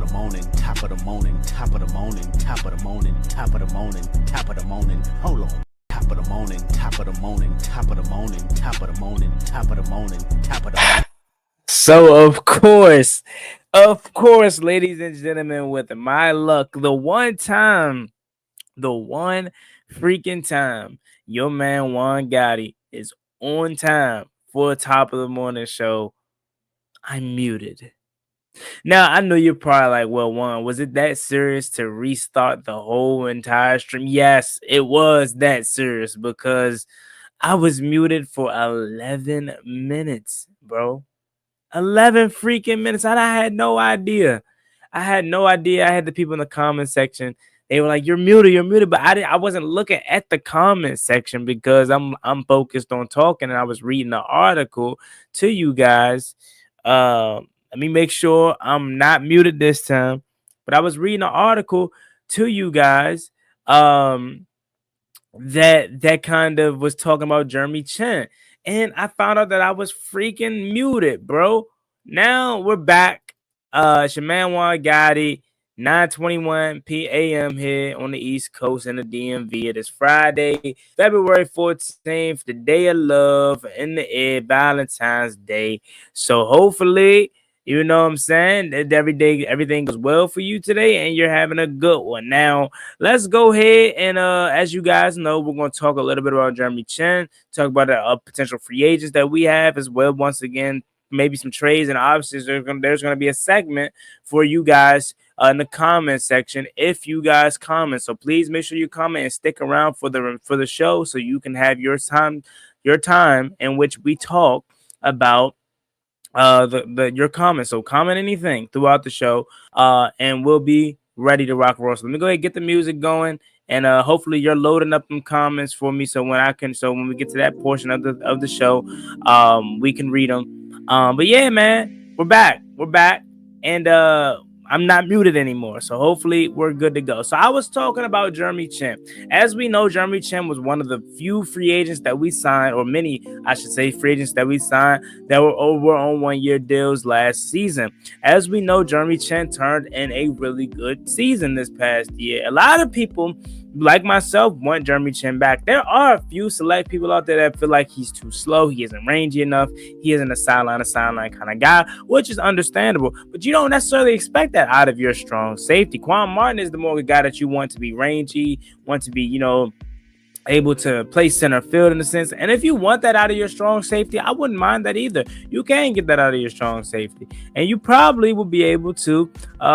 of the morning, top of the morning, top of the morning, top of the morning, top of the morning, top of the morning. Hold on. Top of the morning, top of the morning, top of the morning, top of the morning, top of the morning, top of the morning. So of course, ladies and gentlemen, with my luck, the one freaking time, your man Juan Gotti is on time for a top of the morning show. I'm muted. Now, I know you're probably like, well, Juan, was it that serious to restart the whole entire stream? Yes, it was that serious because I was muted for 11 minutes, bro. 11 freaking minutes. And I had no idea. I had the people in the comment section. They were like, you're muted. But I wasn't looking at the comment section because I'm focused on talking, and I was reading the article to you guys. Let me make sure I'm not muted this time. But I was reading an article to you guys. That kind of was talking about Jermey Chinn. And I found out that I was freaking muted, bro. Now we're back. It's your man Juan Gotti, 9:21 p.m. here on the East Coast in the DMV. It is Friday, February 14th, the day of love in the air, Valentine's Day. So hopefully, you know what I'm saying, that everything goes well for you today and you're having a good one. Now, let's go ahead and as you guys know, we're going to talk a little bit about Jermey Chinn, talk about the potential free agents that we have as well. Once again, maybe some trades, and obviously there's going to be a segment for you guys in the comment section if you guys comment. So please make sure you comment and stick around for the show so you can have your time in which we talk about your comments. So comment anything throughout the show, and we'll be ready to rock and roll. So let me go ahead and get the music going, and hopefully you're loading up some comments for me so when we get to that portion of the show, we can read them. But yeah, man, we're back, and I'm not muted anymore, so hopefully we're good to go. So I was talking about Jermey Chinn. As we know, Jermey Chinn was one of the few free agents that we signed, or many, I should say, free agents that we signed that were over on 1-year deals last season. As we know, Jermey Chinn turned in a really good season this past year. A lot of people, like myself, want Jermey Chinn back. There are a few select people out there that feel like he's too slow, he isn't rangy enough, he isn't a sideline kind of guy, which is understandable, but you don't necessarily expect that out of your strong safety. Quan Martin is the more guy that you want to be rangy, want to be, able to play center field in a sense. And if you want that out of your strong safety, I wouldn't mind that either. You can get that out of your strong safety, and you probably will be able to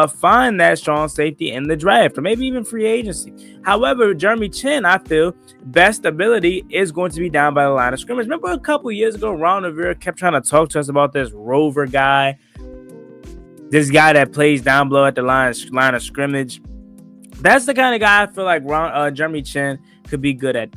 find that strong safety in the draft or maybe even free agency. However, Jermey Chinn, I feel, best ability is going to be down by the line of scrimmage. Remember a couple years ago, Ron Rivera kept trying to talk to us about this rover guy, this guy that plays down below at the line of scrimmage. That's the kind of guy I feel like Jermey Chinn could be good at.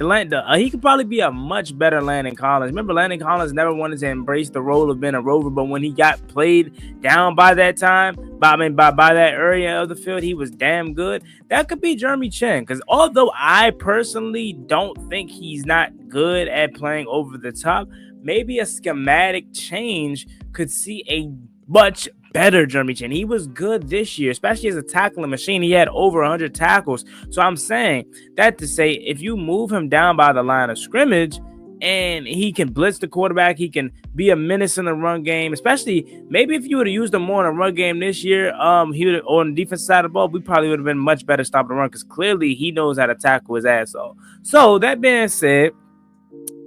He could probably be a much better Landon Collins. Remember, Landon Collins never wanted to embrace the role of being a rover, but when he got played down by that time, by that area of the field, he was damn good. That could be Jermey Chinn, because although I personally don't think he's not good at playing over the top, maybe a schematic change could see a much better Jermey Chinn. He was good this year, especially as a tackling machine. He had over 100 tackles. So I'm saying that to say, if you move him down by the line of scrimmage and he can blitz the quarterback, he can be a menace in the run game, especially maybe if you would have used him more in the run game this year, he would, on the defense side of the ball, we probably would have been much better stopping the run, because clearly he knows how to tackle his ass off. So that being said,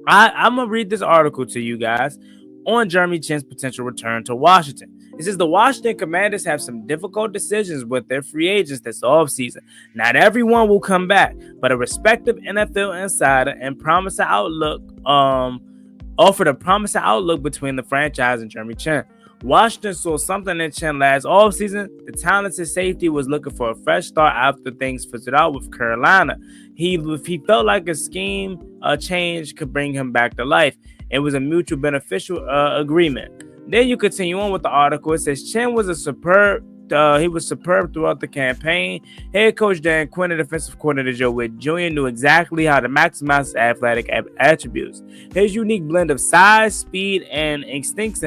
I'm going to read this article to you guys on Jermey Chinn's potential return to Washington. It says the Washington Commanders have some difficult decisions with their free agents this offseason. Not everyone will come back, but a respected NFL insider and offered a promising outlook between the franchise and Jermey Chinn. Washington saw something in Chinn last offseason. The talented safety was looking for a fresh start after things fizzled out with Carolina. He felt like a scheme change could bring him back to life. It was a mutual beneficial agreement. Then you continue on with the article. It says Chinn was superb throughout the campaign. Head coach Dan Quinn and defensive coordinator Joe Witt Jr. knew exactly how to maximize his athletic attributes. His unique blend of size, speed, and instinct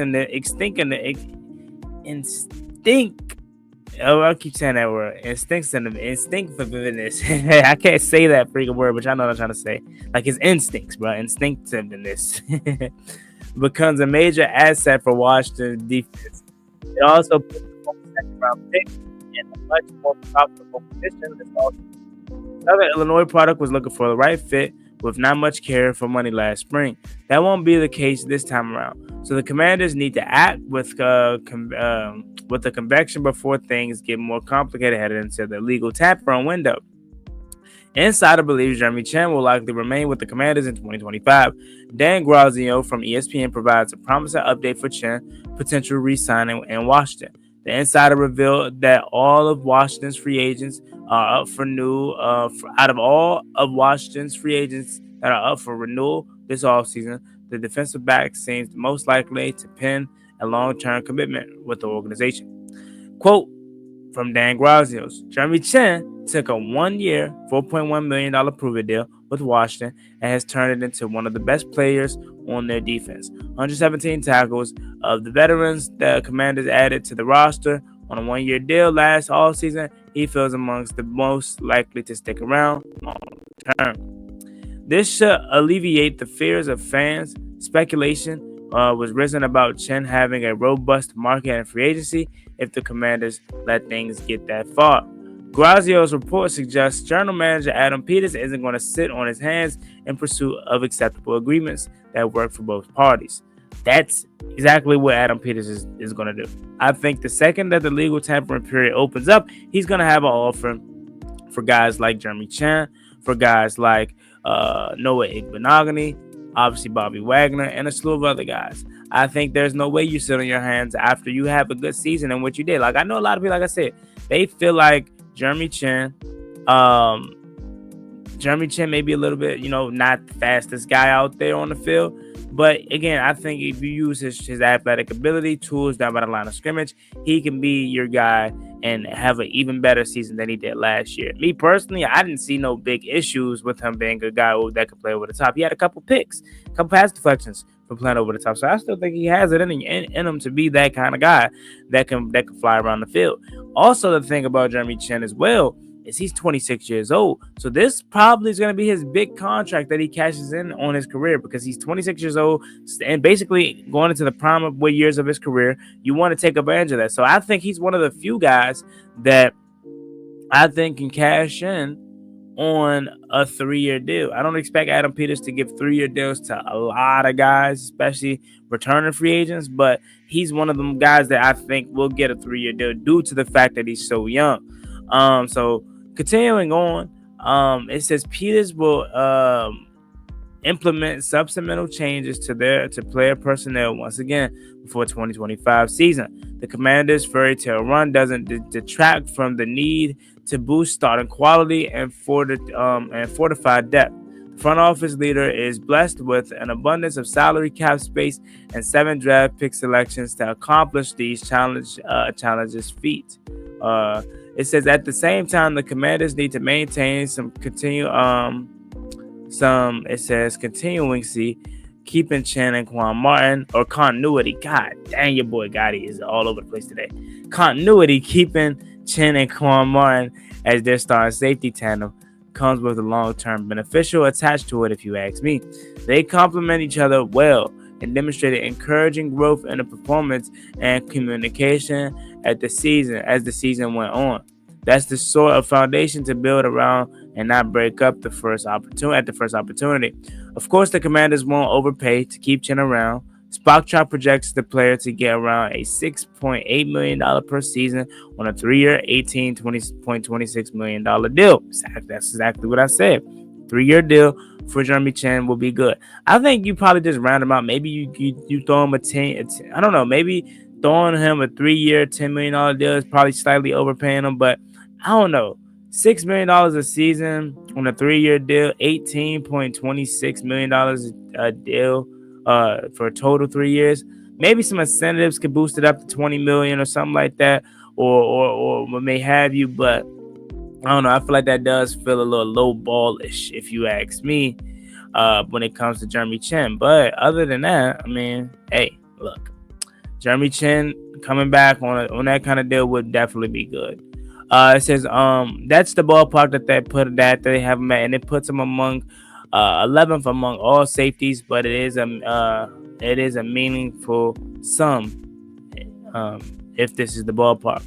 Oh, I keep saying that word. Instinctiveness. I can't say that freaking word, but y'all know what I'm trying to say. Like his instincts, bro. Instinctiveness becomes a major asset for Washington's defense. It also puts the second round pick in a much more profitable position this offseason. Another Illinois product was looking for the right fit with not much care for money last spring. That won't be the case this time around. So the Commanders need to act with the convection before things get more complicated headed into the legal tampering window. Insider believes Jermey Chinn will likely remain with the Commanders in 2025. Dan Grazio from ESPN provides a promising update for Chinn potential re-signing in Washington. The insider revealed that all of Washington's free agents are up for new. Out of all of Washington's free agents that are up for renewal this offseason, the defensive back seems most likely to pin a long-term commitment with the organization. Quote from Dan Grazios: Jermey Chinn took a 1-year, $4.1 million prove-it deal with Washington and has turned it into one of the best players on their defense. 117 tackles. Of the veterans the Commanders added to the roster on a 1-year deal last offseason, he feels amongst the most likely to stick around long term. This should alleviate the fears of fans. Speculation was risen about Chinn having a robust market and free agency if the Commanders let things get that far. Grazio's report suggests general manager Adam Peters isn't going to sit on his hands in pursuit of acceptable agreements that work for both parties. That's exactly what Adam Peters is going to do. I think the second that the legal tampering period opens up, he's going to have an offer for guys like Jermey Chinn, for guys like Noah Igbenogany, obviously Bobby Wagner, and a slew of other guys. I think there's no way you sit on your hands after you have a good season and what you did. Like, I know a lot of people, like I said, they feel like Jermey Chinn may be a little bit, not the fastest guy out there on the field. But again, I think if you use his athletic ability, tools down by the line of scrimmage, he can be your guy and have an even better season than he did last year. Me personally, I didn't see no big issues with him being a guy that could play over the top. He had a couple picks, a couple pass deflections from playing over the top. So I still think he has it in him to be that kind of guy that can fly around the field. Also, the thing about Jermey Chinn as well is he's 26 years old. So this probably is going to be his big contract that he cashes in on his career, because he's 26 years old and basically going into the prime of years of his career. You want to take advantage of that. So I think he's one of the few guys that I think can cash in on a 3-year deal. I don't expect Adam Peters to give 3-year deals to a lot of guys, especially returning free agents, but he's one of them guys that I think will get a 3-year deal due to the fact that he's so young. So continuing on, it says Peters will implement substantial changes to player personnel once again before 2025 season. The Commanders' fairy tale run doesn't detract from the need to boost starting quality and fortify depth. The front office leader is blessed with an abundance of salary cap space and 7 draft pick selections to accomplish these challenges feat. It says at the same time, the Commanders need to maintain continuity, keeping Chinn and Quan Martin, or continuity. God dang, your boy Gotti is all over the place today. Continuity, keeping Chinn and Quan Martin as their starting safety tandem, comes with a long-term beneficial attached to it, if you ask me. They complement each other well and demonstrated encouraging growth in the performance and communication as the season went on. That's the sort of foundation to build around and not break up at the first opportunity. Of course, the Commanders won't overpay to keep Chinn around. Spocktrap projects the player to get around a $6.8 million per season on a 3-year, $20.26 million deal. That's exactly what I said. 3-year deal for Jermey Chinn will be good. I think you probably just round him out. Maybe you throw him a 10. I don't know. Maybe throwing him a 3-year, $10 million deal is probably slightly overpaying him, but I don't know. $6 million a season on a 3-year deal, $18.26 million a deal for a total 3 years. Maybe some incentives could boost it up to $20 million or something like that, or what may have you. But I don't know. I feel like that does feel a little low ballish, if you ask me, when it comes to Jermey Chinn. But other than that, I mean, hey, look, Jermey Chinn coming back on that kind of deal would definitely be good. It says that's the ballpark that they have met, and it puts him among 11th among all safeties, but it is a meaningful sum if this is the ballpark.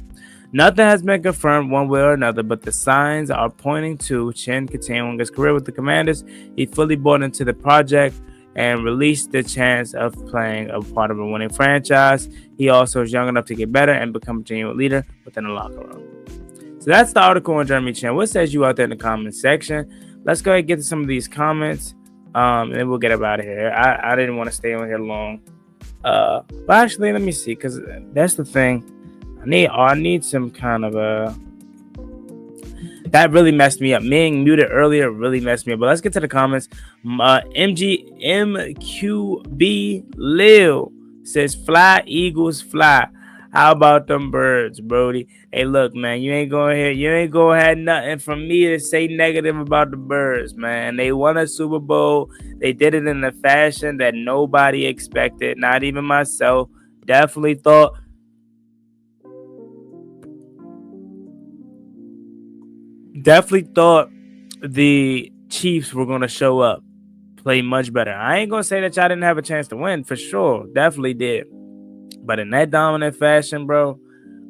Nothing has been confirmed one way or another, but the signs are pointing to Chinn continuing his career with the Commanders. He fully bought into the project and released the chance of playing a part of a winning franchise. He also is young enough to get better and become a genuine leader within the locker room. So that's the article on Jermey Chinn. What says you out there in the comment section? Let's go ahead and get to some of these comments, and then we'll get up out of here. I didn't want to stay on here long. But actually, let me see, because that's the thing. I need some kind of that really messed me up. Being muted earlier really messed me up. But let's get to the comments. MGMQB Lil says, "Fly Eagles fly." How about them birds, Brody? Hey, look, man, you ain't gonna have nothing from me to say negative about the birds, man. They won a Super Bowl. They did it in a fashion that nobody expected, not even myself. Definitely thought the Chiefs were gonna show up, play much better. I ain't gonna say that y'all didn't have a chance to win, for sure. Definitely did. But in that dominant fashion, bro,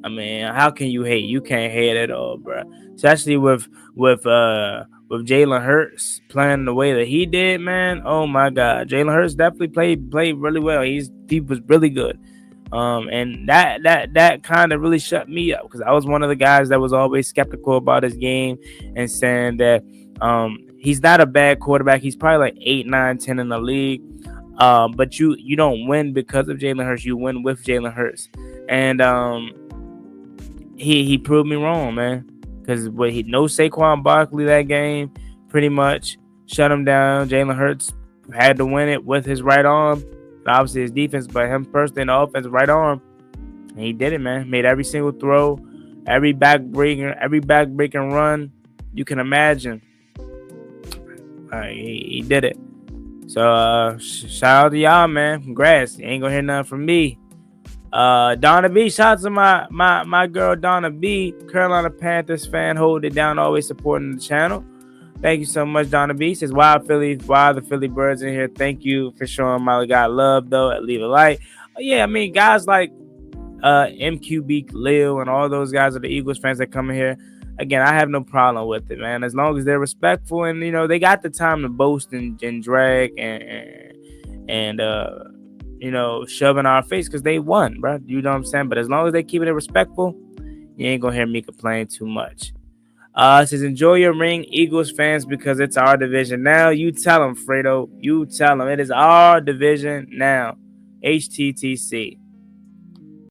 I mean, how can you hate? You can't hate at all, bro. Especially with Jalen Hurts playing the way that he did, man. Oh my God, Jalen Hurts definitely played really well. He was really good. And that kind of really shut me up, because I was one of the guys that was always skeptical about his game and saying that he's not a bad quarterback. He's probably like 8, 9, 10 in the league. But you don't win because of Jalen Hurts. You win with Jalen Hurts, and he proved me wrong, man. Because no Saquon Barkley that game, pretty much shut him down. Jalen Hurts had to win it with his right arm. Obviously his defense, but him personally in the offense, right arm, and he did it, man. Made every single throw, every back-breaking run you can imagine. He did it. So shout out to y'all, man. Congrats. You ain't gonna hear nothing from me. Donna B, shout out to my girl Donna B, Carolina Panthers fan, hold it down, always supporting the channel. Thank you so much, Donna B. Says, why the Philly Birds in here? Thank you for showing my guy love, though. Leave a like. Yeah, I mean, guys like MQB Lil and all those guys are the Eagles fans that come in here. Again, I have no problem with it, man. As long as they're respectful and, they got the time to boast and drag and shove in our face because they won, bro. You know what I'm saying? But as long as they keep it respectful, you ain't gonna hear me complain too much. It says, enjoy your ring, Eagles fans, because it's our division now. You tell them, Fredo. You tell them. It is our division now. HTTC.